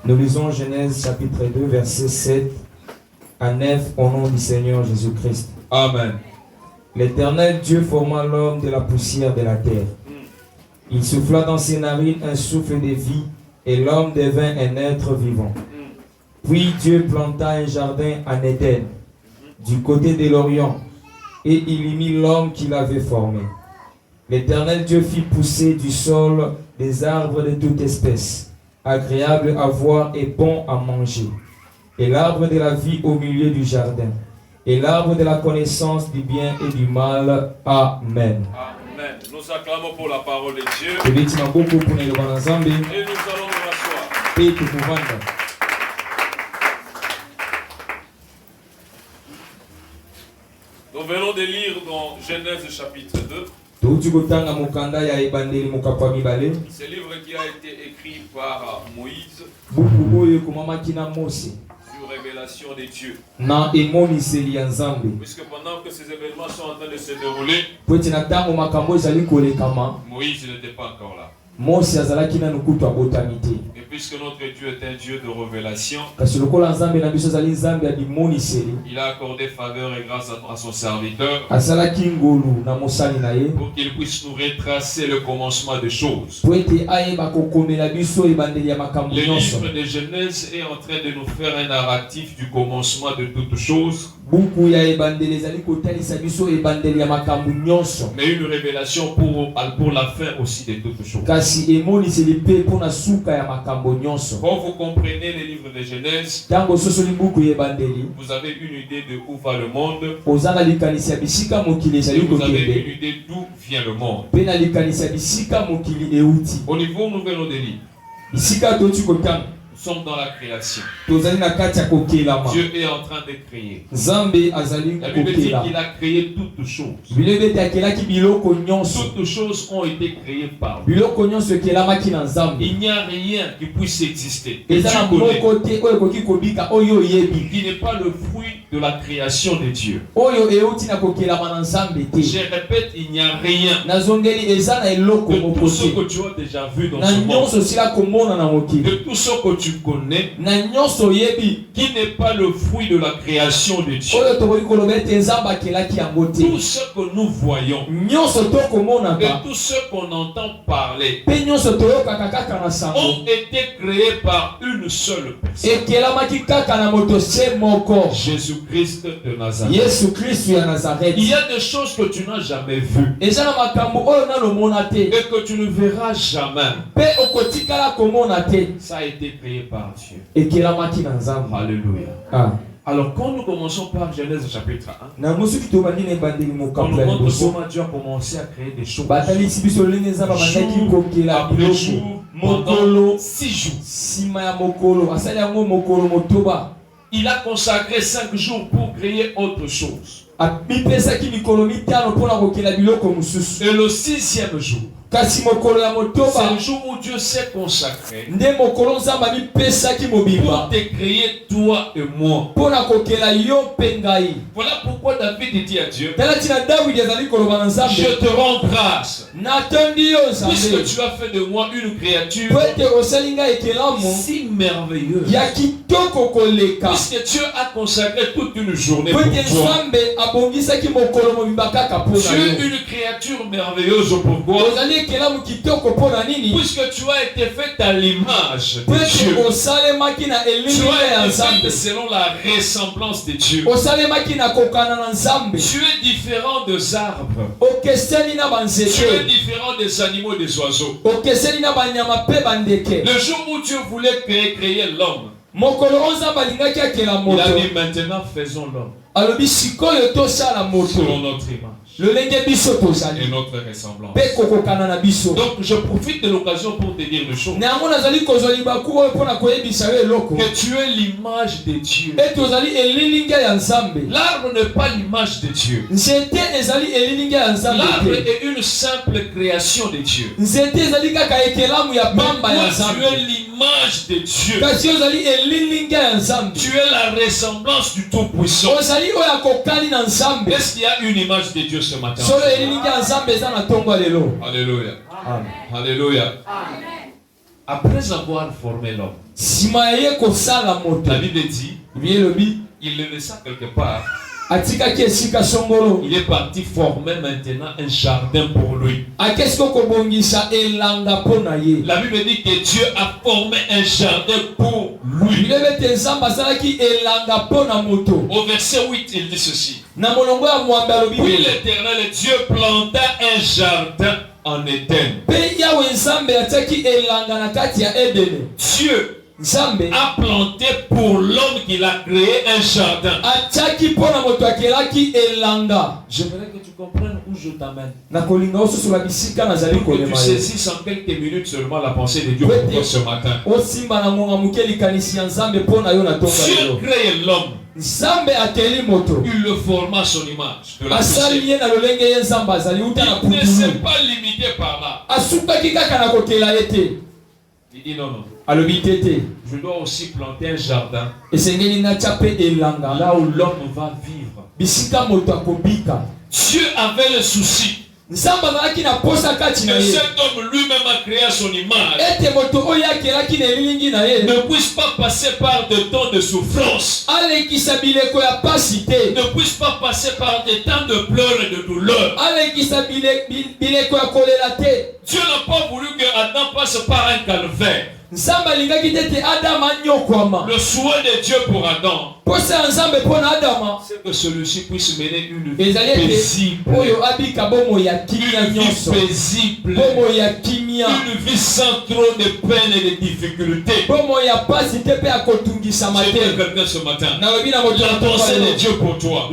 Nous lisons Genèse chapitre 2, versets 7 à 9 au nom du Seigneur Jésus-Christ. Amen. L'Éternel Dieu forma l'homme de la poussière de la terre. Il souffla dans ses narines un souffle de vie et l'homme devint un être vivant. Puis Dieu planta un jardin en Éden, du côté de l'Orient, et il y mit l'homme qu'il avait formé. L'Éternel Dieu fit pousser du sol des arbres de toute espèce, agréables à voir et bons à manger, et l'arbre de la vie au milieu du jardin, et l'arbre de la connaissance du bien et du mal. Amen. Amen. Nous acclamons pour la parole de Dieu. Et nous allons nous rasseoir. Nous venons de lire dans Genèse chapitre 2. Ce livre qui a été écrit par Moïse sur révélation de Dieu. Puisque pendant que ces événements sont en train de se dérouler, Moïse n'était pas encore là. Et puisque notre Dieu est un Dieu de révélation, il a accordé faveur et grâce à son serviteur pour qu'il puisse nous retracer le commencement des choses. Le livre de Genèse est en train de nous faire un narratif du commencement de toutes choses, mais une révélation pour la fin aussi de toutes choses. Quand vous comprenez les livres de Genèse, vous avez une idée de où va le monde, et vous avez une idée d'où vient le monde. Au niveau, nous venons de lire. Nous sommes dans la création. Dieu est en train de créer. La Bible dit qu'il a créé toutes choses. Toutes choses ont été créées par lui. Il n'y a rien qui puisse exister, qui n'est pas le fruit de la création de Dieu. Je répète, il n'y a rien de tout ce que tu as déjà vu dans ce monde, de tout ce que tu connais, qui n'est pas le fruit de la création de Dieu. Tout ce que nous voyons et tout ce qu'on entend parler ont été créés par une seule personne, Jésus-Christ de Nazareth. Il y a des choses que tu n'as jamais vues et que tu ne verras jamais. Ça a été créé par Dieu. Alléluia. Alors quand nous commençons par Genèse chapitre 1, on nous montre comment Dieu a commencé à créer des choses. Jour après jour, pendant 6 jours. Il a consacré 5 jours pour créer autre chose. Et le 6e jour, c'est le jour où Dieu s'est consacré pour te créer toi et moi. Voilà pourquoi David dit à Dieu: je te rends grâce puisque tu as fait de moi une créature si merveilleuse, puisque Dieu a consacré toute une journée pour toi. Tu es une créature merveilleuse. Pourquoi? Puisque tu as été fait à l'image de Dieu. Tu as été fait selon la ressemblance de Dieu. Tu es différent des arbres. Tu es différent des animaux et des oiseaux. Le jour où Dieu voulait créer l'homme, il a dit: maintenant faisons l'homme selon notre image et notre ressemblance. Donc je profite de l'occasion pour te dire une chose, que tu es l'image de Dieu. L'arbre n'est pas l'image de Dieu. L'arbre est une simple création de Dieu. Mais toi, tu es l'image de Dieu. Tu es la ressemblance du Tout-Puissant. Est-ce qu'il y a une image de Dieu ce matin? Alléluia. Alléluia. Après avoir formé l'homme, La Bible dit, il le laissa quelque part. Il est parti former maintenant un jardin pour lui. La Bible dit que Dieu a formé un jardin pour lui. Au verset 8, il dit ceci. Puis l'Éternel Dieu planta un jardin en Éden. Dieu a planté pour l'homme qu'il a créé un jardin. J'aimerais que tu comprennes où je t'amène. Pour que tu saisisses en quelques minutes seulement la pensée de Dieu pour toi ce matin. Dieu crée l'homme. Il le forma à son image. Il ne s'est pas limité par là. Il dit non, non. Je dois aussi planter un jardin là où l'homme va vivre. Dieu avait le souci que cet homme lui-même a créé à son image ne puisse pas passer par des temps de souffrance, ne puisse pas passer par des temps de pleurs et de douleur. Dieu n'a pas voulu que Adam passe par un calvaire. Le souhait de Dieu pour Adam, c'est que celui-ci puisse mener une vie paisible, une vie sans trop de peine et de difficultés. J'ai quelqu'un ce matin. La pensée de Dieu pour toi,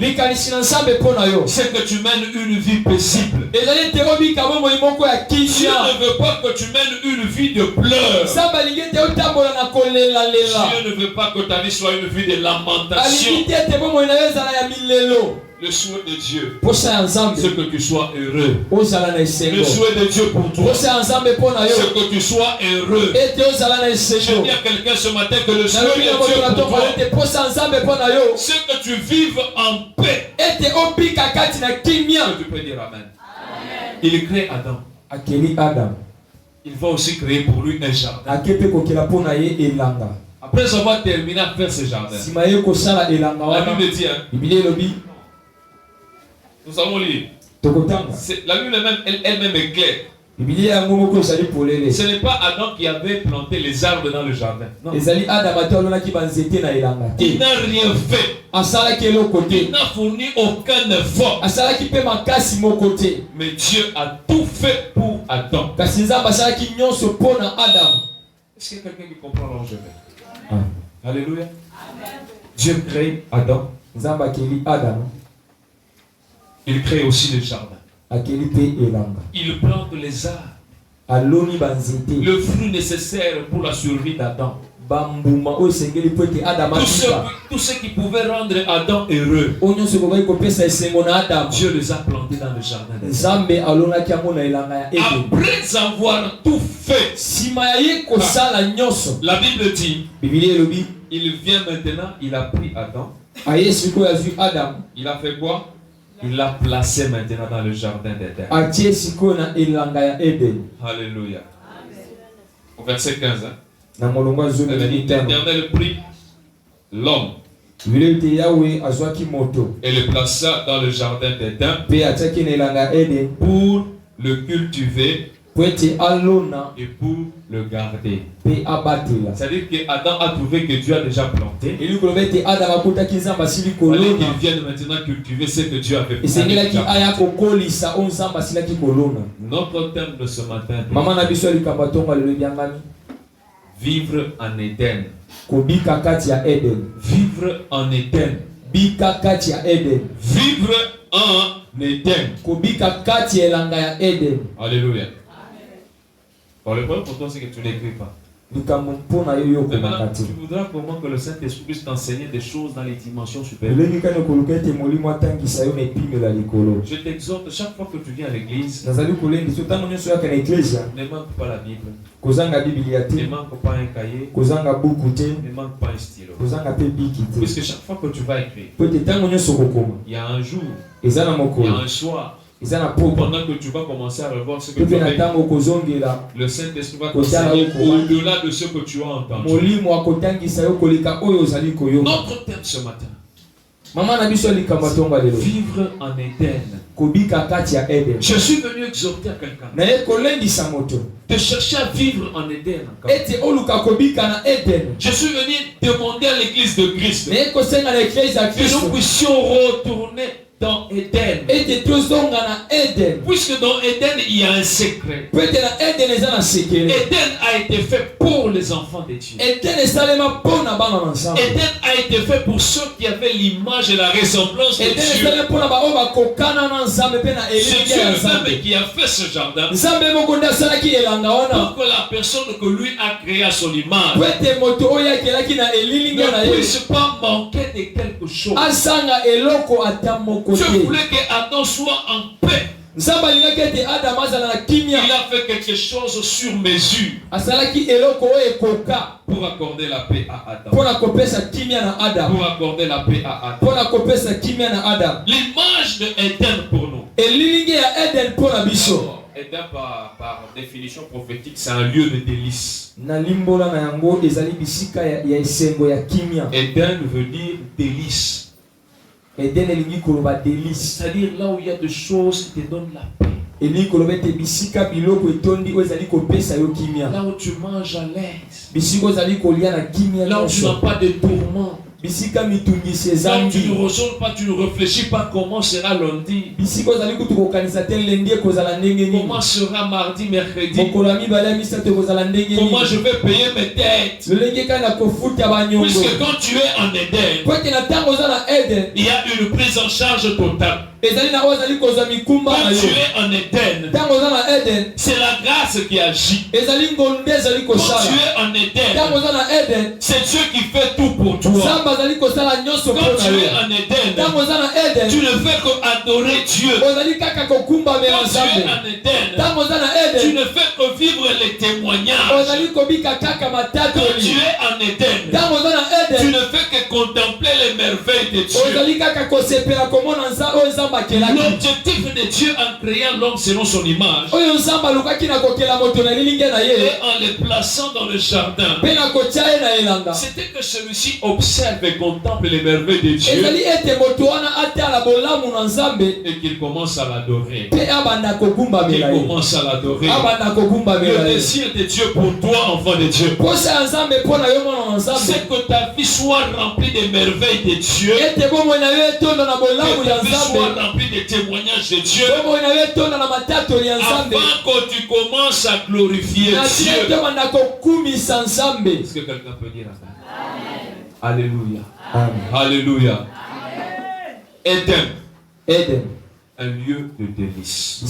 c'est que tu mènes une vie paisible. Dieu ne veut pas que tu mènes une vie de pleurs. Dieu ne veut pas que ta vie soit une vie de lamentation. Le souhait de Dieu, c'est que tu sois heureux. Le souhait de Dieu pour toi, c'est que tu sois heureux. Je dis à quelqu'un ce matin que le souhait de Dieu pour toi, c'est que tu vives en paix. Que tu peux dire Amen. Il crée Adam. Il va aussi créer pour lui un jardin. Après avoir terminé à faire ce jardin, la Bible dit, nous allons lire. La Bible elle-même est claire. Ce n'est pas Adam qui avait planté les arbres dans le jardin. Non. Il n'a rien fait. Il n'a fourni aucun effort. Mais Dieu a tout fait pour Adam. Est-ce qu'il y a quelqu'un qui comprend là où je vais? Alléluia. Dieu crée Adam. Il crée aussi le jardin. Il plante les arbres. Le fruit nécessaire pour la survie d'Adam. Tout ce qui pouvait rendre Adam heureux, Dieu les a plantés dans le jardin. Après avoir tout fait, la Bible dit, il vient maintenant, il a pris Adam. Il a fait quoi? Il l'a placé maintenant dans le jardin d'Éden. Alléluia. Au verset 15. L'Éternel prit l'homme et le plaça dans le jardin d'Éden pour le cultiver et pour le garder. C'est-à-dire que Adam a trouvé que Dieu a déjà planté. Il fallait qu'il vienne maintenant cultiver ce que Dieu avait planté. Notre thème de ce matin, vivre en Éden. Vivre en Éden. Vivre en Éden. Alléluia. Bon, le problème pour toi, c'est que tu ne l'écris pas. Maintenant, tu voudras comment que le Saint-Esprit puisse t'enseigner des choses dans les dimensions supérieures. Je t'exhorte, chaque fois que tu viens à l'église, ne manque pas la Bible. Ne manque pas un cahier. Ne manque pas un stylo. Puisque chaque fois que tu vas écrire, il y a un jour, il y a un soir, Pendant que tu vas commencer à revoir ce que tu as fait, le Saint-Esprit va t'enseigner au-delà de ce que tu as entendu. Notre thème ce matin, vivre en Éden. Je suis venu exhorter à quelqu'un de chercher à vivre en Éden. Je suis venu demander à l'église de Christ que nous puissions retourner dans Éden. Puisque dans Éden il y a un secret. Éden a été fait pour les enfants de Dieu. Éden a été fait pour ceux qui avaient l'image et la ressemblance de Dieu. C'est Dieu même qui a fait ce jardin pour que la personne que lui a créée à son image ne puisse pas manquer de quelque chose. Dieu voulait que Adam soit en paix. Il a fait quelque chose sur mesure pour accorder la paix à Adam. Pour accorder la paix à Adam. L'image de Éden pour nous. Éden par définition prophétique, c'est un lieu de délice. Éden veut dire délice. C'est-à-dire là où il y a des choses qui te donnent la paix. Là où tu manges à l'aise. Là où tu n'as pas de tourments. Là où tu ne ressens pas, tu ne réfléchis pas comment sera lundi. Comment sera mardi, mercredi. Comment je vais payer mes dettes. Puisque quand tu es en Éden, il y a une prise en charge totale. Quand tu es en Éden, c'est la grâce qui agit. Quand tu es en Éden, c'est Dieu qui fait tout pour toi. Quand tu es en Éden, tu ne fais qu'adorer Dieu. Quand tu es en Éden, tu ne fais que vivre les témoignages. Quand tu es en Éden, tu ne fais que contempler les merveilles de Dieu. L'objectif de Dieu en créant l'homme selon son image et en le plaçant dans le jardin, c'était que celui-ci observe et contemple les merveilles de Dieu et qu'il commence à l'adorer. Le désir de Dieu pour toi, enfant de Dieu, c'est que ta vie soit remplie des merveilles de Dieu, que ta vie soit remplie des témoignages de Dieu, afin que tu commences à glorifier Dieu. Est-ce que quelqu'un peut dire Amen? Alléluia. Amen. Alléluia. Éden. Un lieu de délice.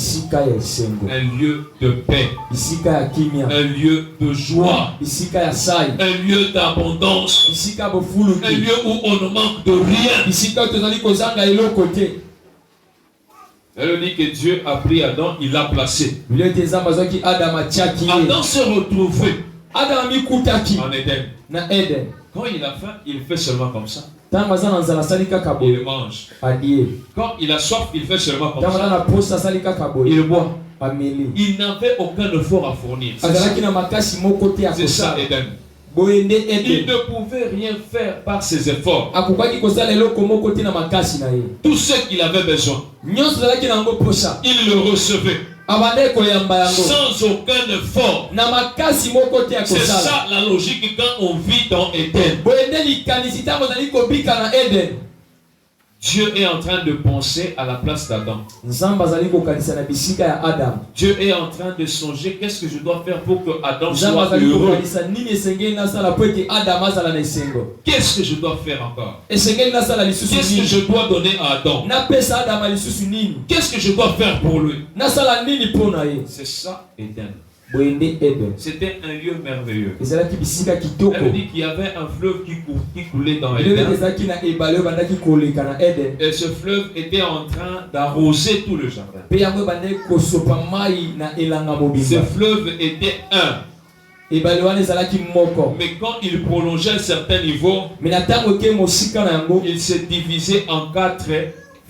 Un lieu de paix. Un lieu de joie. Un lieu d'abondance. Un lieu où on ne manque de rien. Elle dit que Dieu a pris Adam, il l'a placé. Adam s'est retrouvé en Éden. Quand il a faim, il fait seulement comme ça. Il mange. Quand il a soif, il fait seulement comme ça. Il boit. Il n'avait aucun effort à fournir. C'est ça Éden. Il ne pouvait rien faire par ses efforts. Tout ce qu'il avait besoin, il le recevait sans aucun effort. C'est ça la logique quand on vit dans Éden. Dieu est en train de penser à la place d'Adam. Dieu est en train de songer qu'est-ce que je dois faire pour que Adam soit heureux. Qu'est-ce que je dois faire encore? Qu'est-ce que je dois donner à Adam? Qu'est-ce que je dois faire pour lui? C'est ça Éden. C'était un lieu merveilleux. Elle dit qu'il y avait un fleuve qui coulait dans Éden. Et ce fleuve était en train d'arroser tout le jardin. Ce fleuve était un. Mais quand il prolongeait un certain niveau, il se divisait en 4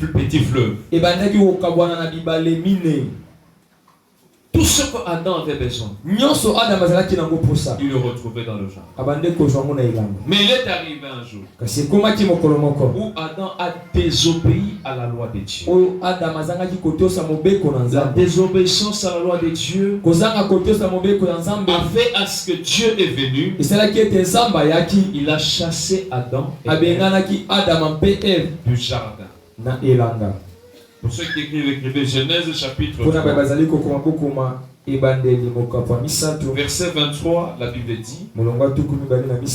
petit fleuve. Et bandaki okabwana na bibale mine. Tout ce que Adam avait besoin, il le retrouvait dans le jardin. Mais il est arrivé un jour où Adam a désobéi à la loi de Dieu. La désobéissance à la loi de Dieu a fait à ce que Dieu est venu. Il a chassé Adam et Ève du jardin. Pour ceux qui écrivent Genèse chapitre 3, verset 23, la Bible dit: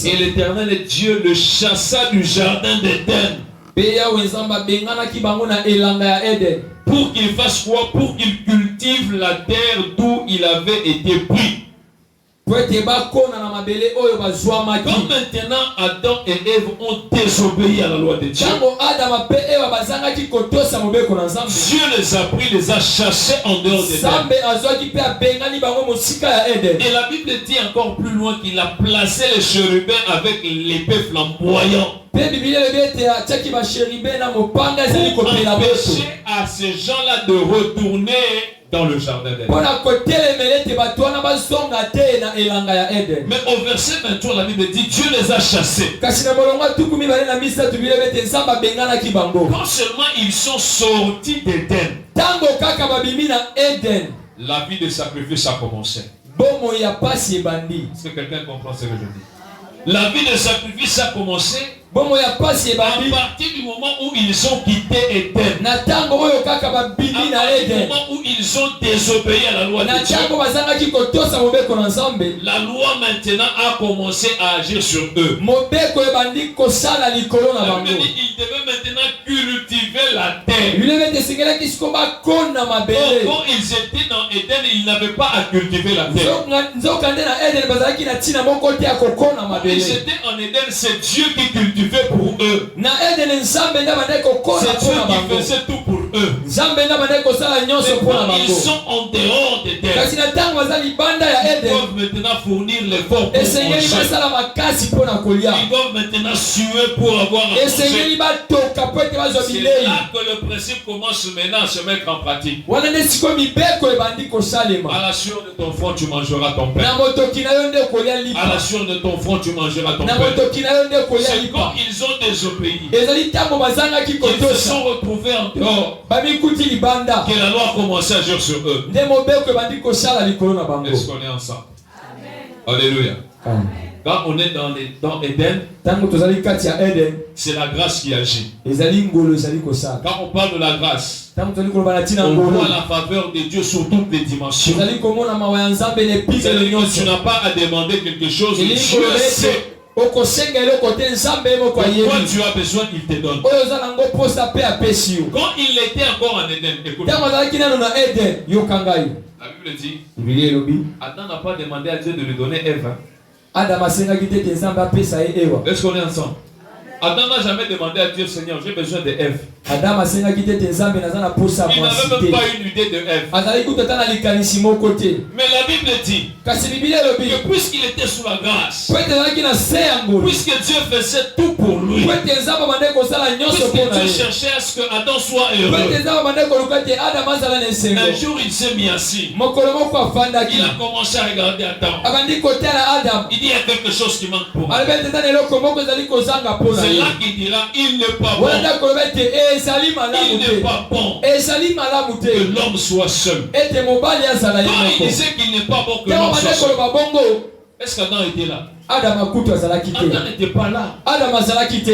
et l'Éternel Dieu le chassa du jardin d'Éden. Pour qu'il fasse quoi? Pour qu'il cultive la terre d'où il avait été pris. Comme maintenant Adam et Ève ont désobéi à la loi de Dieu, Dieu les a pris, les a chassés en dehors d'Éden. Et la Bible dit encore plus loin qu'il a placé les chérubins avec l'épée flamboyante pour empêcher à ces gens-là de retourner dans le jardin d'Éden. Mais au verset 23, la Bible dit: Dieu les a chassés. Quand seulement ils sont sortis d'Éden, la vie de sacrifice a commencé. Est-ce que quelqu'un comprend ce que je dis? La vie de sacrifice a commencé à partir du moment où ils ont quitté Éden. À partir du moment où ils ont désobéi à la loi de Dieu. La loi maintenant a commencé à agir sur eux. La Bible dit qu'ils devaient maintenant cultiver la terre. Quand ils étaient dans Éden, ils n'avaient pas à cultiver la terre. Ils étaient en Éden, c'est Dieu qui cultivait pour eux. C'est Dieu qui faisait tout pour eux. Mais quand ils sont en dehors d'Éden, ils doivent maintenant fournir l'effort pour manger. Ils doivent maintenant suer pour avoir à manger. C'est là que le principe commence maintenant à se mettre en pratique. À la sueur de ton front, tu mangeras ton pain. À la sueur de ton front, tu mangeras ton pain. C'est quand ils ont désobéi, ils se sont retrouvés en dehors, que la loi a commencé à agir sur eux. Est-ce qu'on est ensemble? Alléluia. Quand on est dans Éden, c'est la grâce qui agit. Quand on parle de la grâce, on voit la faveur de Dieu sur toutes les dimensions. Tu n'as pas à demander quelque chose, Dieu sait. Pourquoi tu as besoin, il te donne. Quand il était encore en Éden, écoute, la Bible dit, Adam n'a pas demandé à Dieu de lui donner Ève. Est-ce qu'on est ensemble? Adam n'a jamais demandé à Dieu: Seigneur, j'ai besoin de Ève. Il n'avait même pas une idée de Ève. Mais la Bible dit que puisqu'il était sous la grâce, puisque Dieu faisait tout pour lui, puisque Dieu cherchait à ce que Adam soit heureux, un jour il s'est mis assis. Il a commencé à regarder Adam. Il dit: il y a quelque chose qui manque pour moi. C'est là qu'il dira: il n'est pas bon. Il n'est pas bon que l'homme soit seul. Quand il disait qu'il n'est pas bon que l'homme soit seul, est-ce qu'Adam était là? Adam n'était pas là.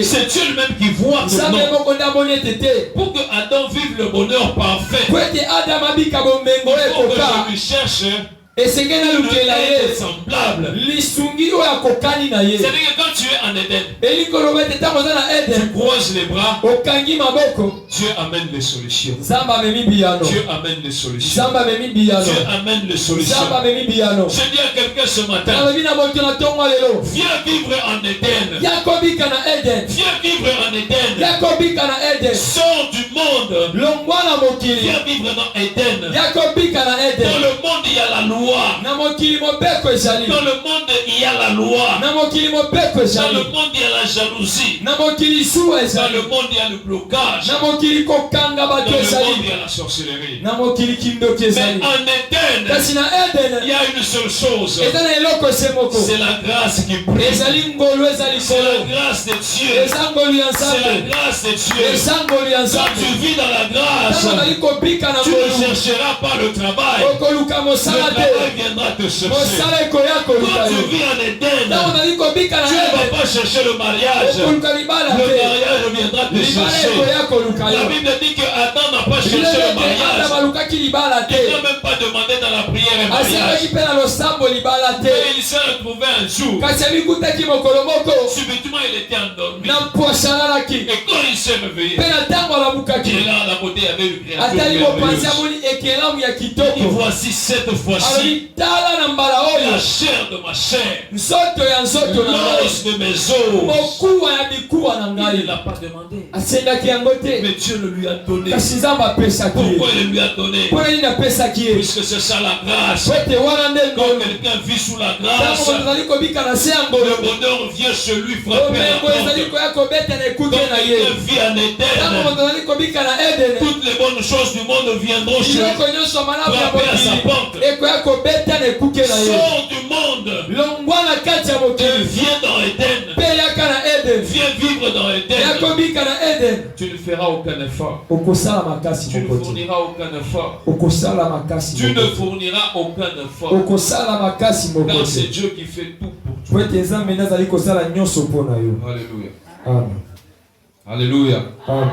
C'est Dieu lui-même qui voit que non. Pour que Adam vive le bonheur parfait, il faut que je lui cherche une aide semblable. C'est-à-dire que quand tu es en Éden, tu croises les bras, Dieu amène les solutions. Dieu amène les solutions. Dieu amène les solutions. Je dis à quelqu'un ce matin: viens vivre en Éden. Viens vivre en Éden. Sors du monde. Viens vivre dans Éden. Dans le monde, il y a la loi. loi. Dans le monde, il y a la loi. Dans le monde, il y a la jalousie. Dans le monde, il y a le blocage. Dans le monde, il y a la sorcellerie. Mais en Éden, il y a une seule chose. C'est la grâce qui brille. C'est la grâce de Dieu. C'est la grâce de Dieu. Quand tu vis dans la grâce, tu ne chercheras pas le travail. Le travail viendra te chercher. Quand tu vis en Éden, tu ne vas pas chercher le mariage. Le mariage viendra te chercher. La Bible dit que Adam n'a pas cherché le mariage. Il n'a même pas demandé dans la prière un mariage. Mais il s'est retrouvé un jour. Subitement il était endormi. Et quand il s'est réveillé, et là la beauté avait une créature merveilleuse. Et voici cette fois-ci la chair de ma chair, l'os de mes os. Il ne l'a pas demandé, mais Dieu le lui a donné. Pourquoi il lui a donné? Puisque c'est ça la grâce. Quand quelqu'un vit sous la grâce, le bonheur vient chez lui frapper la porte. Quand quelqu'un vit en Éden, toutes les bonnes choses du monde viendront chez lui frapper à sa porte. Sors du monde et viens dans Éden. Viens vivre dans Éden. Tu ne feras aucun effort. Tu ne fourniras aucun effort. Tu ne fourniras aucun effort. Car c'est Dieu qui fait tout pour toi. Alléluia. Amen. Alléluia. Amen.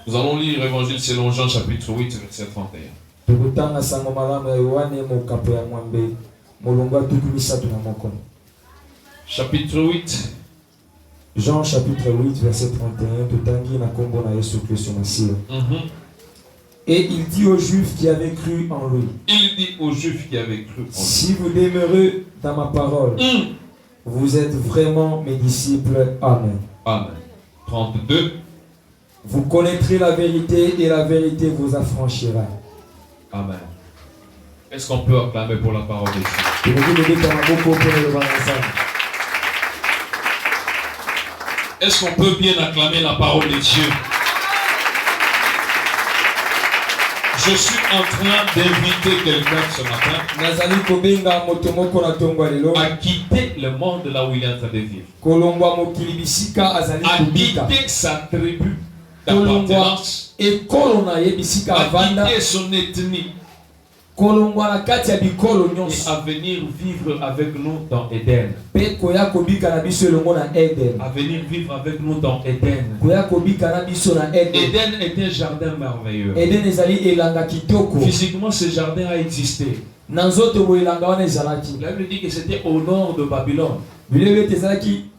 Nous allons lire l'évangile selon Jean chapitre 8 verset 31. Chapitre 8. Jean chapitre 8 verset 31. Et il dit aux Juifs qui avaient cru en lui. Si vous demeurez dans ma parole, vous êtes vraiment mes disciples. Amen. Amen. 32. Vous connaîtrez la vérité et la vérité vous affranchira. Amen. Est-ce qu'on peut acclamer pour la parole de Dieu? Est-ce qu'on peut bien acclamer la parole de Dieu? Je suis en train d'inviter quelqu'un ce matin à quitter le monde là où il est en train de vivre. À quitter sa tribu d'appartenance. À quitter son ethnie. Et à venir vivre avec nous dans Éden. À venir vivre avec nous dans Éden. Éden est un jardin merveilleux. Physiquement, ce jardin a existé. La Bible dit que c'était au nord de Babylone.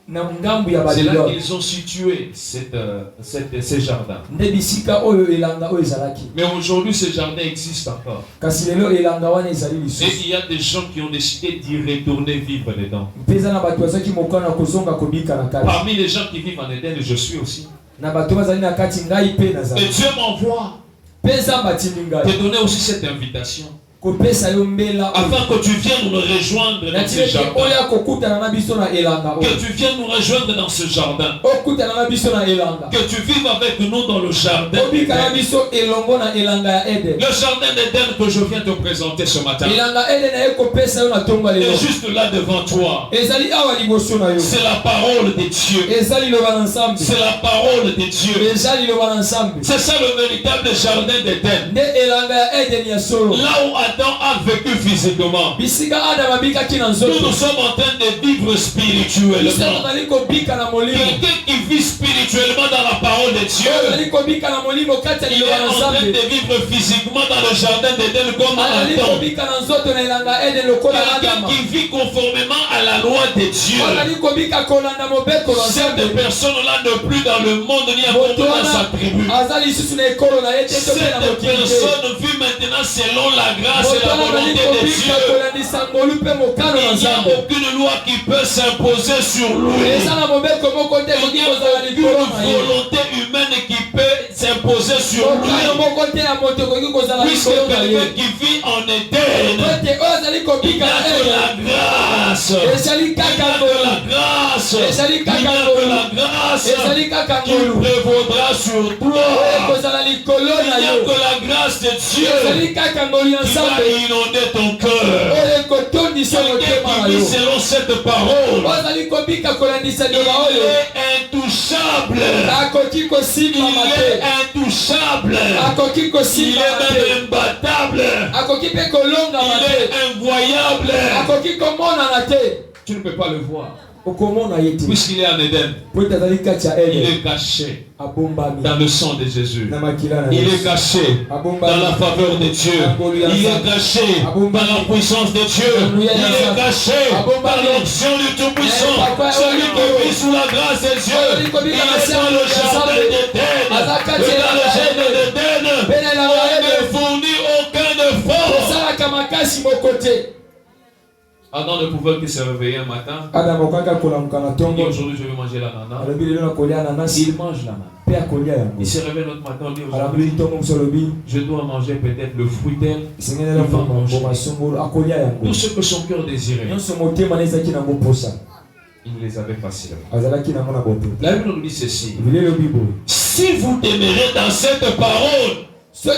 C'est là qu'ils ont situé ces jardins. Mais aujourd'hui, ce jardin existe encore. Et il y a des gens qui ont décidé d'y retourner vivre dedans. Parmi les gens qui vivent en Éden, je suis aussi. Et Dieu m'envoie te donner aussi cette invitation. Afin que tu viennes nous rejoindre dans ce jardin. Que tu viennes nous rejoindre dans ce jardin. Que tu vives avec nous dans le jardin. Le jardin d'Éden que je viens te présenter ce matin. Et juste là devant toi, c'est la parole de Dieu. C'est la parole de Dieu. C'est ça le véritable jardin d'Éden. Là où Adam a vécu physiquement, nous sommes en train de vivre spirituellement. Quelqu'un qui vit spirituellement dans la parole de Dieu, il est en train de vivre physiquement dans le jardin d'Éden comme Adam. Quelqu'un qui vit conformément à la loi de Dieu. Cette personne-là n'est plus dans le monde ni encore dans sa tribu. Cette personne vit maintenant selon la grâce et la volonté de Dieu. Il n'y a aucune loi qui peut s'imposer sur lui. Il n'y a aucune volonté humaine qui peut s'imposer sur lui. Puisque quelqu'un qui vit en Éden, il a de la grâce. Il a de la grâce. Il a de la grâce qui prévaudra sur toi. Il n'y a que la grâce de Dieu qui va inonder ton cœur. Quelqu'un qui vit selon cette parole, il est intouchable. Il est intouchable. Il est même imbattable. Il est invoyable. Tu ne peux pas le voir. Puisqu'il est en Éden, il est caché dans le sang de Jésus. Il est caché dans la faveur de Dieu. Il est caché par la puissance de Dieu. Il est caché par l'onction du Tout-Puissant. Celui qui vit sous la grâce de Dieu, il est dans le jardin d'Éden. Et dans le jardin d'Éden, on ne fournit aucun effort. Adam ne pouvait que se réveiller un matin. Et aujourd'hui, je vais manger l'ananas. Il mange l'ananas. Il se réveille l'autre matin. Aujourd'hui, je dois manger peut-être le fruit d'elle. Tout ce que son cœur désirait, il les avait facilement. La Bible nous dit ceci. Si vous demeurez dans cette parole, vous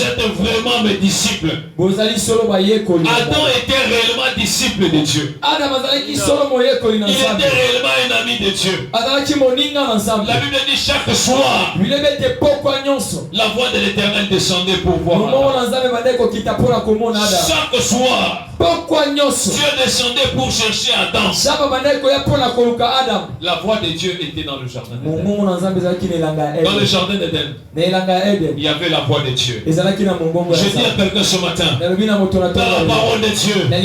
êtes vraiment mes disciples. Adam était réellement disciple de Dieu. Il était réellement un ami de Dieu. La Bible dit chaque soir, la voix de l'Éternel descendait pour voir Adam. Chaque soir, Dieu descendait pour chercher Adam. La voix de Dieu était dans le jardin d'Éden. Dans le jardin d'Éden, il y avait la voix de Dieu. Je dis à quelqu'un ce matin, dans la parole de Dieu, il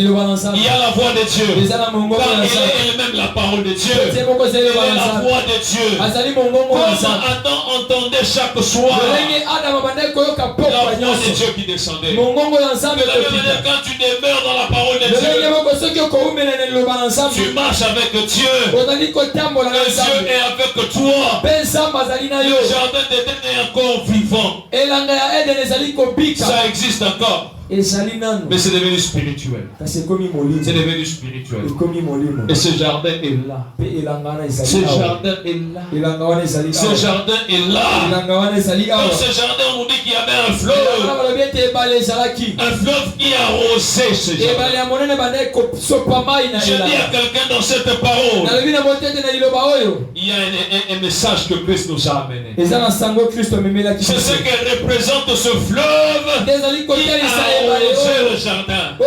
y a la voix de Dieu. Car il est elle-même la parole de Dieu. Il est la voix de Dieu. Comment Adam entendait chaque soir la voix de Dieu qui descendait. De la même manière, quand tu demeures dans la parole de Dieu, tu marches avec Dieu. Et Dieu est avec toi. Le jardin d'Éden est encore vivant. Ça existe encore. Mais c'est devenu spirituel. C'est devenu spirituel. Et ce jardin est là. Ce jardin est là. Ce jardin est là. Dans ce jardin, on nous dit qu'il y avait un fleuve. Un fleuve qui arrosait ce jardin. Je dis à quelqu'un dans cette parole, il y a un message que Christ nous a amené. C'est ce que représente ce fleuve qui arrosait le jardin. Le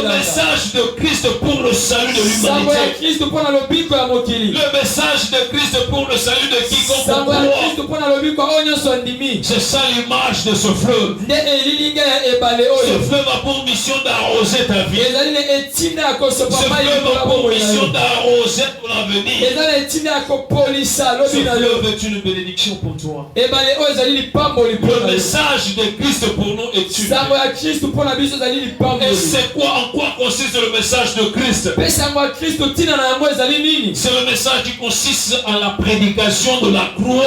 message de Christ pour le salut de l'humanité. Le message de Christ pour le salut de quiconque croit. C'est ça l'image de ce fleuve. Ce fleuve a pour mission d'arroser ta vie. Ce fleuve a pour mission d'arroser ton avenir. Ce fleuve est une bénédiction pour toi. Le message de Christ pour nous est une. Et c'est quoi, en quoi consiste le message de Christ? C'est le message qui consiste en la prédication de la croix.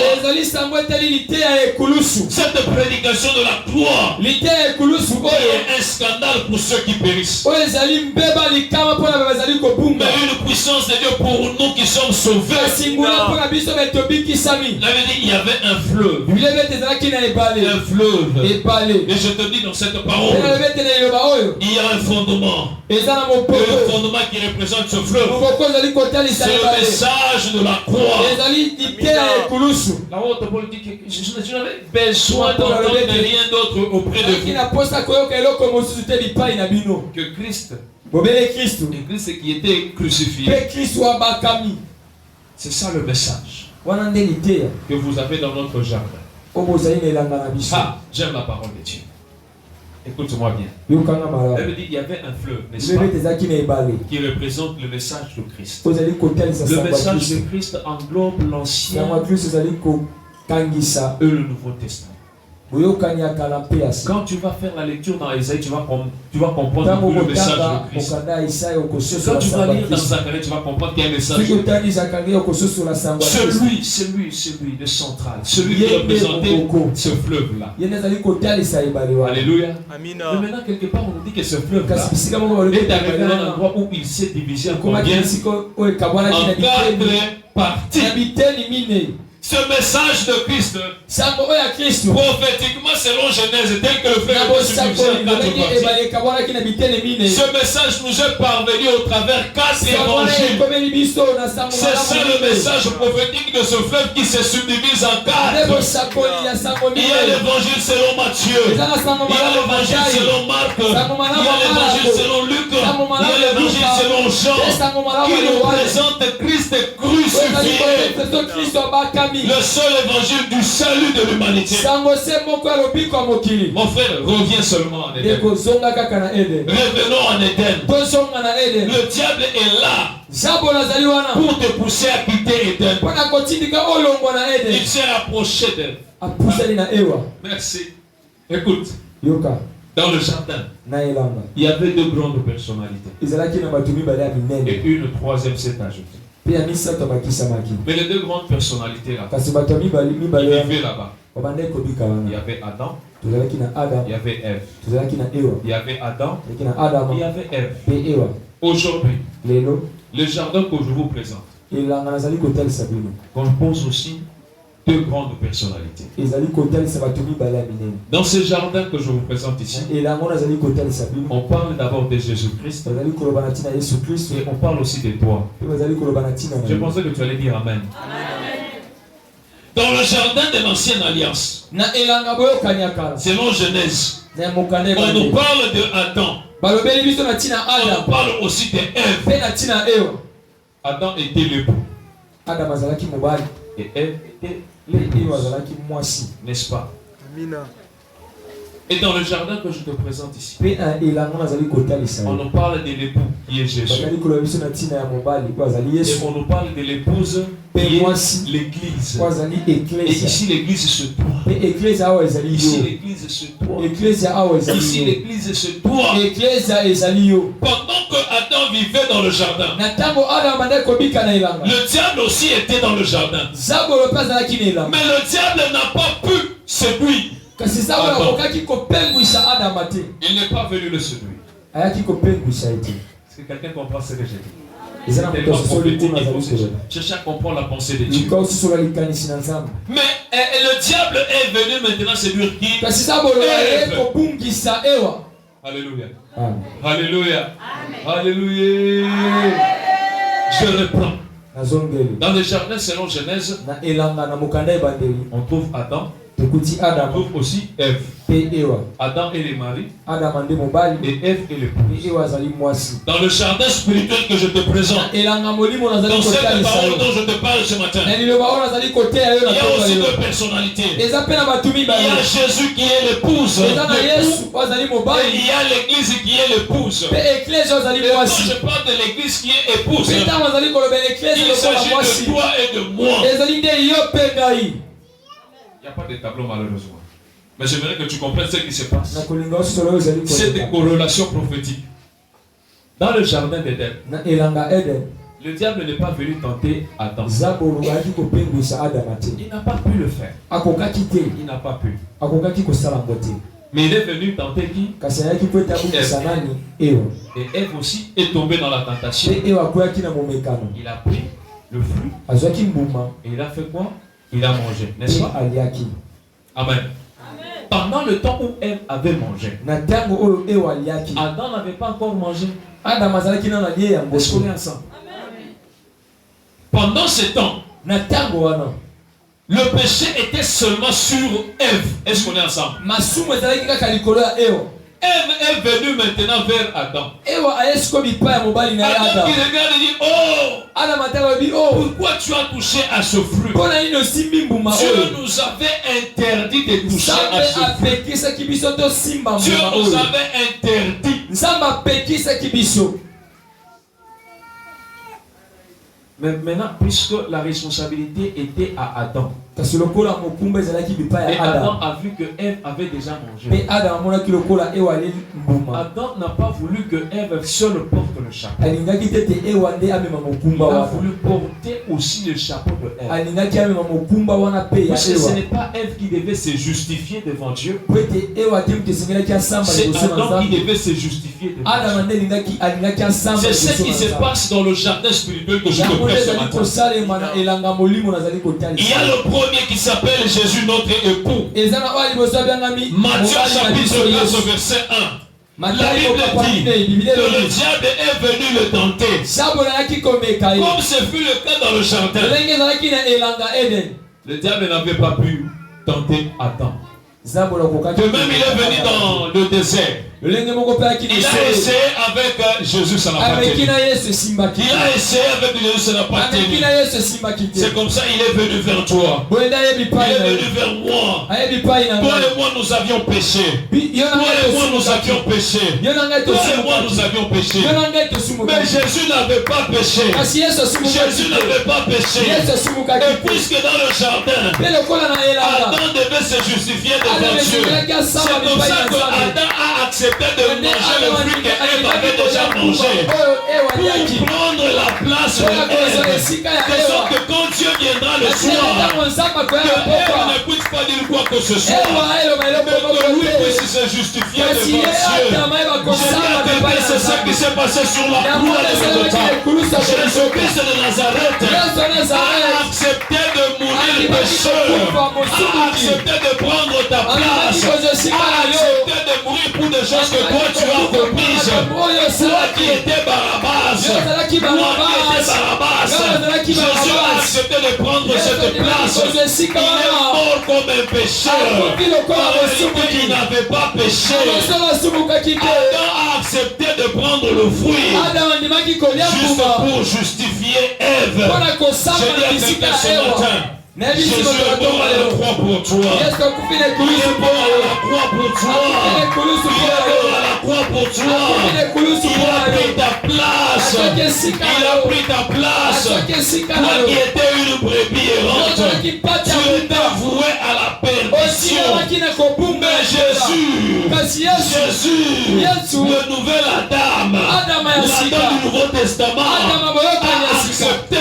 Cette prédication de la croix est un scandale pour ceux qui périssent. Mais une puissance de Dieu pour nous qui sommes sauvés. La Bible dit il y avait un fleuve. Un fleuve. Et je te dis dans cette parole, il y a un fondement. Et le fondement qui représente ce fleuve, c'est le message de la croix. La haute politique, je n'avais besoin d'entendre rien d'autre auprès de vous que Christ. Et Christ qui était crucifié. C'est ça le message que vous avez dans notre jardin. Ah, j'aime la parole de Dieu. Écoute-moi bien. Elle me dit qu'il y avait un fleuve, n'est-ce pas, qui représente le message de Christ. Le message de Christ englobe l'Ancien et le Nouveau Testament. Quand tu vas faire la lecture dans Isaïe, tu vas comprendre le message de Christ. Quand tu vas lire dans Zacharie, tu vas comprendre qu'il y a un message de Christ. Celui de central, celui qui représentait ce fleuve-là. Alléluia. Mais maintenant, quelque part, on nous dit que ce fleuve-là est arrivé à un endroit où il s'est divisé en combien? En 4 parties. Ce message de Christ, prophétiquement selon Genèse, tel que le frère a divisé en 4 parties. Ce message nous est parvenu au travers 4 évangiles. C'est ça le message prophétique de ce fleuve qui se subdivise en 4. Il y a l'évangile selon Matthieu, il y a l'évangile selon Marc, il y a l'évangile selon Luc, il y a l'évangile selon Jean, qui nous présente Christ crucifié. Le seul évangile du salut de l'humanité. Mon frère, reviens seulement en Éden. Revenons en Éden. Le diable est là pour te pousser à quitter Éden. Il s'est approché d'elle. Merci. Écoute. Dans le jardin, il y avait 2 grandes personnalités. Et une troisième s'est ajoutée. Mais les 2 grandes personnalités là, ils vivaient là-bas. Il y avait Adam, il y avait Ève. Il y avait Adam, il y avait Ève. Aujourd'hui, le jardin que je vous présente compose aussi 2 grandes personnalités. Dans ce jardin que je vous présente ici, on parle d'abord de Jésus-Christ et on parle aussi de toi. Je pensais que tu allais dire Amen. Dans le jardin de l'ancienne alliance, selon Genèse, on nous parle de Adam. On nous parle aussi de Ève. Adam était l'époux. Et Ève était l'épouse. N'est-ce pas? Et dans le jardin que je te présente ici, on nous parle de l'époux qui est Jésus. Et on nous parle de l'épouse qui est l'Église. Et ici l'église se doit. Ici l'église se doit. Ici l'église se doit. Pendant que Adam vivait dans le jardin, le diable aussi était dans le jardin. Mais le diable n'a pas pu séduire. Il n'est pas venu le séduire. Est-ce que quelqu'un comprend ce que j'ai dit? Cherchez à comprendre la pensée de Dieu. Mais le diable est venu maintenant séduire qui? Alléluia. Alléluia. Alléluia. Je reprends. Dans le jardin selon Genèse, on trouve Adam. On trouve aussi Ève. Adam et les maris. Et Ève et l'épouse. Dans le jardin spirituel que je te présente, dans cette parole dont je te parle ce matin, il y a aussi 2 personnalités. Il y a Jésus qui est l'épouse. Et il y a l'église qui est l'épouse. Quand je parle de l'église qui est épouse, il s'agit de toi et de moi. Il n'y a pas de tableau malheureusement. Mais j'aimerais que tu comprennes ce qui se passe. C'est des corrélations prophétiques. Dans le jardin d'Éden, le diable n'est pas venu tenter Adam. Il n'a pas pu le faire. Il n'a pas pu. Mais il est venu tenter qui? Et Ève aussi est tombée dans la tentation. Il a pris le fruit. Et il a fait quoi? Il a mangé, n'est-ce pas? Amen. Pendant le temps où Ève avait mangé, Adam n'avait pas encore mangé. Est-ce qu'on est ensemble? Pendant ce temps, le péché était seulement sur Ève. Est-ce qu'on est ensemble? Ève est venue maintenant vers Adam. Adam qui regarde et dit, oh, pourquoi tu as touché à ce fruit? Dieu nous avait interdit de toucher à ce fruit. Dieu nous avait interdit. Mais maintenant, puisque la responsabilité était à Adam, Et Adam a vu que Ève avait déjà mangé. Adam n'a pas voulu que Ève seule porte le chapeau. Il a voulu porter aussi le chapeau de Ève. Parce que ce n'est pas Ève qui devait se justifier devant Dieu. C'est Adam qui devait se justifier devant Dieu. C'est ce qui se passe dans le jardin spirituel que je te prête ce matin. Il y a le premier qui s'appelle Jésus notre époux. Matthieu chapitre 15 verset 1. La Bible dit que le diable est venu le tenter. Comme ce fut le cas dans le jardin. Le diable n'avait pas pu tenter Adam. De même il est venu dans le désert. Il a essayé avec Jésus, ça n'a pas tenu. Il a essayé avec Jésus, ça n'a pas tenu. C'est comme ça il est venu vers toi. Il est venu vers moi. Toi et moi nous avions péché. Toi et moi nous avions péché. Toi et moi nous avions péché. Mais Jésus n'avait pas péché. Jésus n'avait pas péché. Et puisque dans le jardin, Adam devait se justifier devant Dieu. C'est comme ça que Adam a accepté de manger le fruit qu'Ève avait déjà mangé pour prendre la place de Ève. De sorte que quand Dieu viendra le soir, que Ève ne puisse pas dire quoi que ce soit, mais que lui puisse se justifier devant Dieu. C'est ce qui s'est passé sur la croix de Golgotha. Jésus-Christ de Nazareth a accepté de mourir pécheur, a accepté de prendre ta place, a accepté de mourir pour des choses que toi tu as commises. Toi qui étais Barabbas, Jésus a accepté de prendre cette place. Il est mort comme un pécheur, comme il n'avait pas péché. Adam a accepté de prendre le fruit juste pour justifier Ève. Je dis à quelqu'un ce matin, Jésus est mort à la croix pour toi. Il est mort à la croix pour toi. Il est mort à la croix pour toi. Il a pris ta place. Il a pris ta place. Toi qui étais une brebis errante, tu étais voué à la perdition. Mais Jésus, le nouvel Adam, l'Adam du Nouveau Testament, a accepté de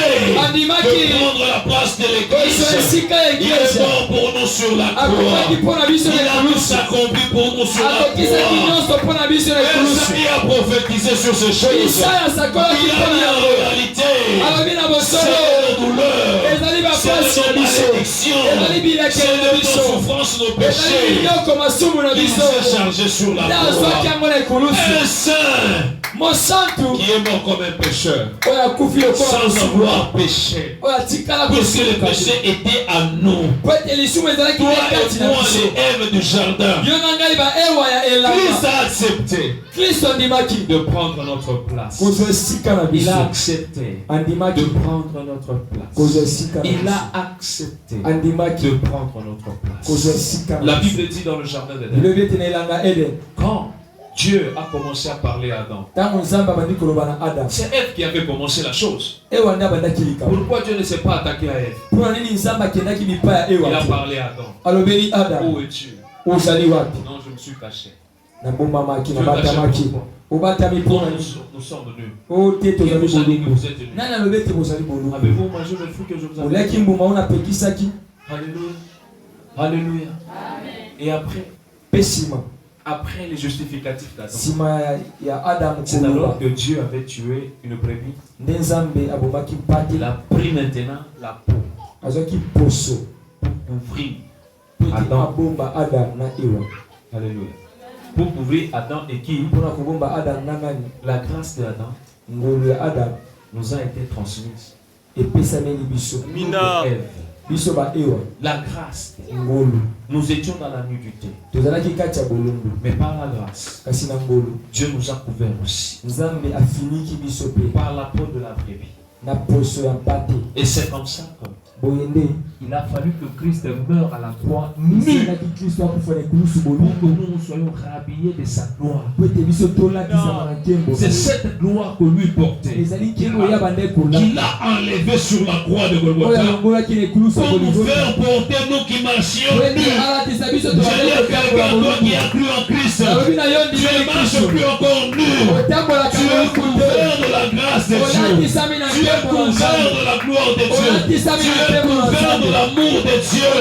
prendre la place de l'Église. Il est mort pour nous sur la croix. Il a tout accompli pour nous sur la croix. Esaïe a prophétisé sur ces choses. Il a mis en réalité c'est nos douleurs, c'est nos malédictions, c'est nos souffrances, nos péchés. Il s'est chargé sur la croix. Un saint qui est mort comme un pécheur, sans avoir péché, puisque le péché était à nous. Toi et moi, les Èves du jardin, Christ a accepté de prendre notre place. Il a accepté de prendre notre place. Il a accepté de prendre notre place. La Bible dit dans le jardin d'Éden, quand Dieu a commencé à parler à Adam, c'est Ève qui avait commencé la chose. Pourquoi Dieu ne s'est pas attaqué à Ève? Il a parlé à Adam. Où es-tu? Non, je me suis caché. Nous sommes venus. Vous êtes venus. Avez-vous mangé le fruit que je vous ai donné? Alléluia. Alléluia. Et après les justificatifs d'Adam, c'est alors que Dieu avait tué une brebis. Il a pris maintenant la peau pour couvrir Adam. Alléluia. Pour couvrir Adam et qui? La grâce d'Adam nous a été transmise. Mina. La grâce. Nous étions dans la nudité. Mais par la grâce, Dieu nous a couverts aussi. Par la peau de la brebis. Et c'est comme ça que Il a fallu que Christ meure à la croix nu pour que nous soyons rhabillés de sa gloire. C'est cette gloire que lui portait qu'il a enlevé sur la croix de Golgotha pour nous faire porter, nous qui marchions nus. Je dis à quelqu'un, toi qui as cru en Christ, tu ne marches plus encore nu. Tu es couvert de la grâce de Dieu. Tu es couvert de la gloire de Dieu. Tu es couvert de l'amour de Dieu.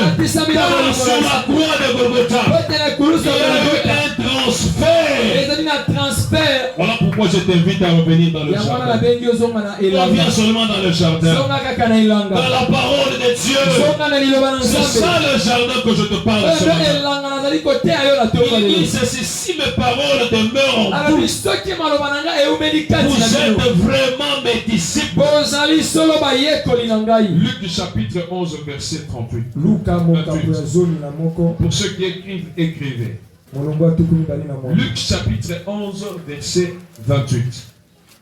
Car sur la croix de Golgotha, il y a eu un transfert. Voilà pourquoi je t'invite à revenir dans le jardin. Reviens seulement dans le jardin. Dans la parole de Dieu. C'est ça le jardin que je te parle ce matin. Il dit ceci: si mes paroles demeurent en vous, vous êtes vraiment mes disciples. Luc du chapitre 11 verset 38. Pour ceux qui écrivent, écrivez. Luc chapitre 11 verset 28.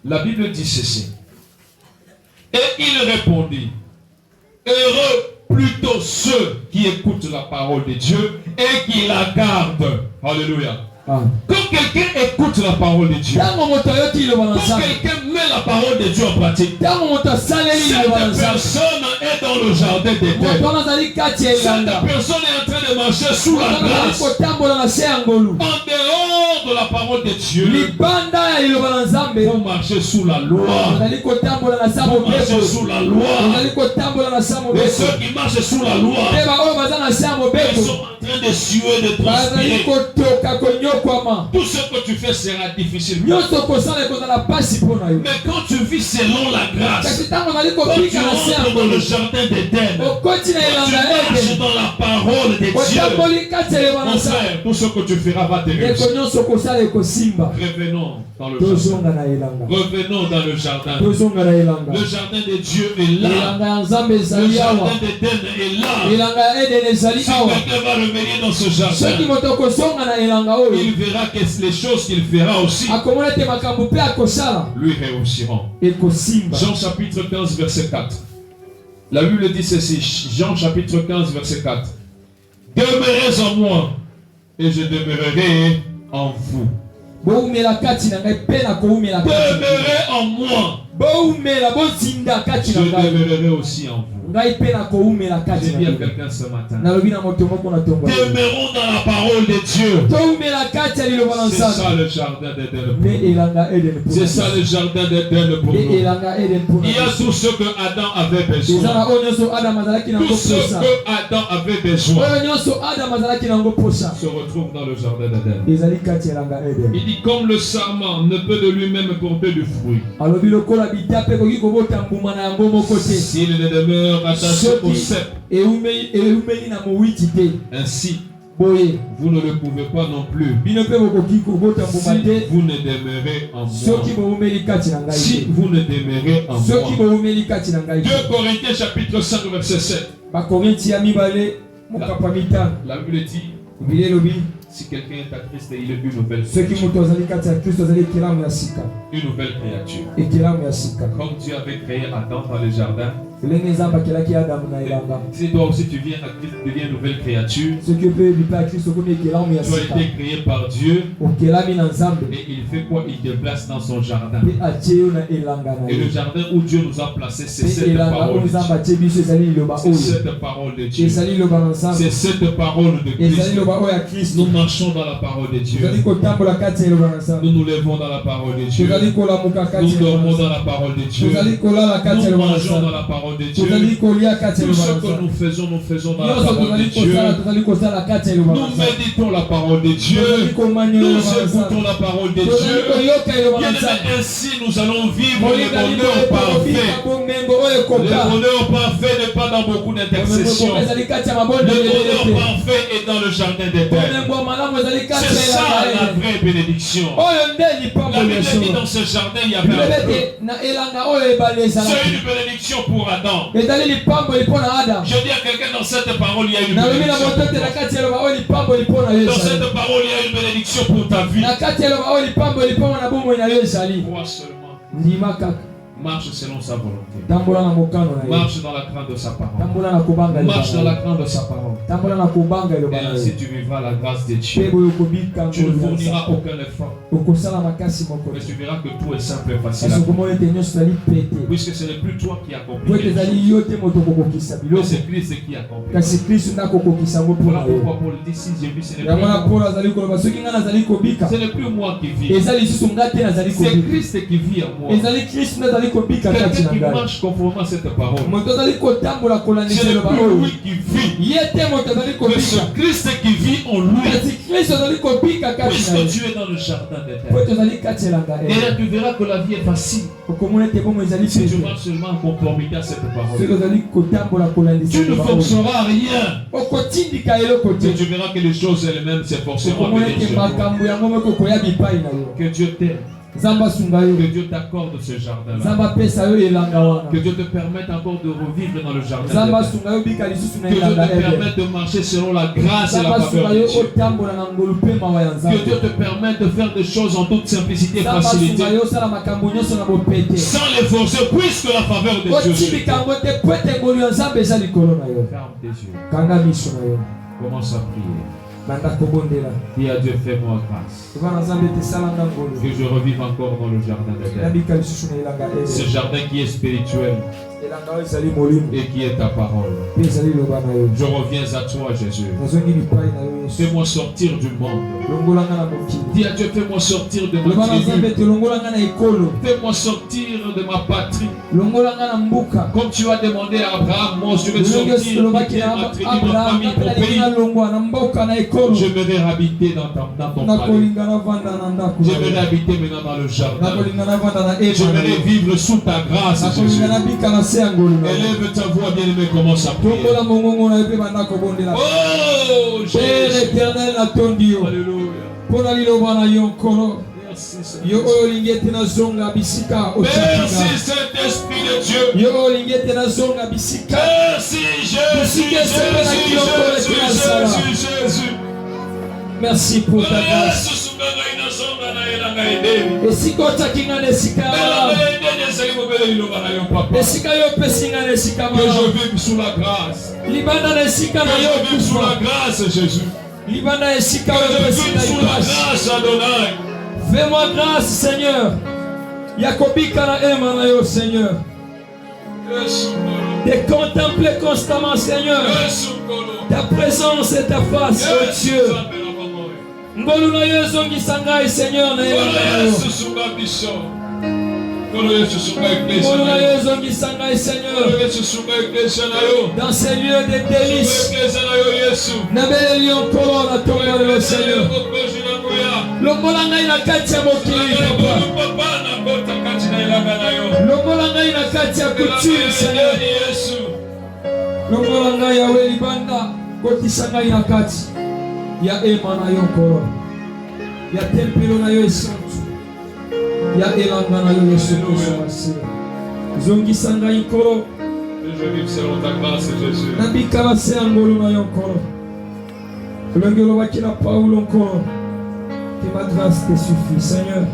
La Bible dit ceci: et il répondit: heureux plutôt ceux qui écoutent la parole de Dieu et qui la gardent. Alléluia. Quand quelqu'un écoute la parole de Dieu, quand quelqu'un met la parole de Dieu en pratique, cette personne est dans le jardin d'Éden. Cette personne est en train de marcher sous la grâce. En dehors de la parole de Dieu, vous marchez sous la loi. Vous marchez sous la loi. Et ceux qui marchent sous la loi, ils sont en train de suer, de transpirer. Tout ce que tu fais sera difficile. Mais quand tu vis selon la grâce, quand tu entres dans le jardin d'Éden, quand tu marches dans la parole de Dieu, mon frère, tout ce que tu feras va te réussir. Revenons dans le jardin. Revenons dans le jardin. Le jardin de Dieu est là. Le jardin d'Éden est là. Si quelqu'un va revenir dans ce jardin, il verra que les choses qu'il fera aussi lui réussiront. Jean chapitre 15 verset 4. La Bible dit ceci. Jean chapitre 15 verset 4. Demeurez en moi et je demeurerai en vous. Demeurez en moi. Je demeurerai aussi en vous. J'ai dit à quelqu'un ce matin: demeurons dans la parole de Dieu. C'est ça le jardin d'Éden. C'est ça le jardin d'Éden pour nous. Il y a tout ce que Adam avait besoin. Tout ce que Adam avait besoin se retrouve dans le jardin d'Éden. Il dit: comme le sarment ne peut de lui-même porter du fruit, s'il ne demeure attaché au cep, ainsi vous ne le pouvez pas non plus si vous ne demeurez en moi. Si vous ne demeurez en moi. 2 Corinthiens chapitre 5 verset 7. La Bible dit: si quelqu'un est à Christ, il est une nouvelle créature. Une nouvelle créature. Comme Dieu avait créé Adam dans le jardin, si toi aussi tu viens à Christ, tu deviens une nouvelle créature. Tu as été créé par Dieu. Et il fait quoi? Il te place dans son jardin. Et le jardin où Dieu nous a placés, c'est cette parole de Dieu. C'est cette parole de Dieu. C'est cette parole de Christ. Nous marchons dans la parole de Dieu. Nous nous levons dans la parole de Dieu. Nous dormons dans la parole de Dieu. Nous mangeons dans la parole de Dieu. Tout ce que nous faisons dans la parole de Dieu. Nous méditons la parole de Dieu. Nous écoutons la parole de Dieu. Ainsi nous allons vivre le bonheur parfait. Le bonheur parfait n'est pas dans beaucoup d'intercessions. Le bonheur parfait est dans le jardin d'Éden. C'est ça la vraie bénédiction. La Bible dit dans ce jardin il y avait un feu. C'est une bénédiction pour Adam. Je dis à quelqu'un, dans cette parole il y a une bénédiction. Dans cette parole il y a une bénédiction pour ta vie. Crois seulement. Marche selon sa volonté. Tambola na mokano na ye. Marche dans la crainte de sa parole. Tambola na kubanga Marche dans la crainte de sa parole. Tambola na kubanga Et elobana ainsi ye. tu vivras la grâce de Dieu. Pebo yokobika Tu ne ngolu ya fourniras nzambe. aucun effort. Okosala makasi moko. Mais tu verras que tout est simple et facile à Kasi accomplir. okomona ete nyonso ezali pete. Puisque ce n'est plus toi qui Po accomplis ete les ezali choses, yo te moto okokokisa mais biloko. c'est Christ qui accomplit. Kasi Kristo nde akokokisa yango Voilà mpona yo. pourquoi Paul dit si j'ai vu, ce n'est Yango wana plus moi. Paul azali koloba soki ngai nazali kobika. Ce n'est plus moi qui vis. Eza lisusu ngai te nazali C'est kobika. Christ qui vit en moi. Ezali Kristo nde azali kobika kati Quelqu'un na qui ngai. marche conformément à cette parole. Moto azali kotambola kolandisa Ce n'est eloba plus oyo. lui qui vit, Ye te moto azali mais kobika. c'est Christ qui vit en lui. Kasi Kristo azali kobika kati na Puisque ye. tu es dans le jardin Po d'éternel. ete ozali kati elanga Et là ete. tu verras que la vie est facile. Okomona ete bomo ezali Si tu pete. marches seulement en conformité à cette Soki parole. ozali kotambola kolandisa Tu ne eloba oyo. forceras rien. Okotindika eloko te. Et tu verras que les choses elles-mêmes s'efforceront à okomona venir ete sur toi. makambo yango moko koya bipai na yo. Que Dieu t'aide. Nzambe asunga yo. Que Dieu t'accorde ce jardin-là. Nzambe apesa yo elanga wana. Que Dieu te permette encore de revivre dans le jardin Nzambe d'éternel. asunga yo bika lisusu na Que Dieu elanga te ebe. permette de marcher selon la grâce et Nzambe la faveur asunga de yo Dieu. otambola na ngolu mpe mawa ya Que Dieu Nzambe. te permette de faire des choses en toute simplicité et Nzambe facilité. asunga yo osala makambo nyonso na bopete. Sans les forcer, puisque la faveur de Dieu suit. otindika yango te po ete ngolu ya Nzambe eza likolo na yo. Ferme tes yeux. Kanga miso na yo. Commence à prier. Banda kobondela. Dis à Dieu, fais-moi grâce. Eza na Nzambe ete salanga ngolu. Que je revive encore dans le jardin d'éternel. Nabika lisusu na elanga Ce ebe. jardin qui est spirituel Elanga oyo ezali molimo. et qui est ta parole. Mpe ezali loba na yo. Je reviens à toi, Jésus. Nazongi bipai na yo Yesu. Fais-moi sortir du monde. Longola nga na mokili. Dis à Dieu, fais-moi sortir de Loba ma na Nzambe tribu. ete longola nga na ekolo. Fais-moi sortir de ma patrie. Longola nga na mbuka. Comme tu as demandé à Abraham, moi je vais Longo sortir olobaki de na ma tribu, ma Abraham famille, mon kapela lingi na pays. longwa na mboka na ekolo. J'aimerais habiter dans ton palais. Nakolinga navanda na ndako. J'aimerais habiter maintenant dans le jardin. Nakolinga navanda na ema. J'aimerais vivre sous ta grâce, Jésus. Nakolinga nabika na se ya ngolu na yo. Élève ta voix, bien-aimé, commence à prier. Tombola mongongo na yo mpe banda kobondela. Oh, Père Jésus. éternel natondi yo. Alléluia. Mpona liloba na yo nkolo. Merci, Yo Seigneur. oyo olingi ete nazonga bisika Merci, otakinga. Saint-Esprit de Dieu. Yo oyo olingi ete nazonga bisika. Merci, Jésus. Jésus, Jésus, Jésus. Merci pour ta grâce. Yesu sunga inasonga na elanga edeni. Esika otakinga na esika Elanga malamu. edeni ezali mobele liloba na yo, papa. Esika yo opesinga na esika Que je malamu. vive sous la grâce. Libanda na esika Que na yo je vive sous la kufa. grâce, Jésus. Libanda na esika Que oyo je opesinga vive sous la grâce. grâce, Adonai. Fais-moi grâce, Seigneur. Yakobika na ema na yo, Seigneur. Yesu kolo. De contempler constamment, Seigneur, Yesu kolo. ta présence et ta face, oh Yesu Dieu. nzambe na bango. Ngolu na yo ezongisa ngai, Seigneur, na Kolo elanga na yo. Yesu sunga biso. Kolo Yesu sunga eklesia Ngolu na na yo. yo ezongisa ngai, Seigneur, Kolo Yesu sunga eklesia na yo. dans ces lieux de Sunga délices. eklesia na yo, Yesu. Nabeleli yo nkolo na tombo lelo, Seigneur. Longola ngai na kati ya mokili, Papa. Longola ngai na kati ya couture, Seigneur. Longola ngai yawe libanda, kotisa ngai na kati ya ema na yo nkolo, ya tempelo na yo esantu, ya elanga na yo Yesu Kristo masira. Zongisa ngai nkolo, nabika na se ya ngolu na yo nkolo. Olongi olobaki na Paulo nkolo, que ma grâce te suffit, Seigneur.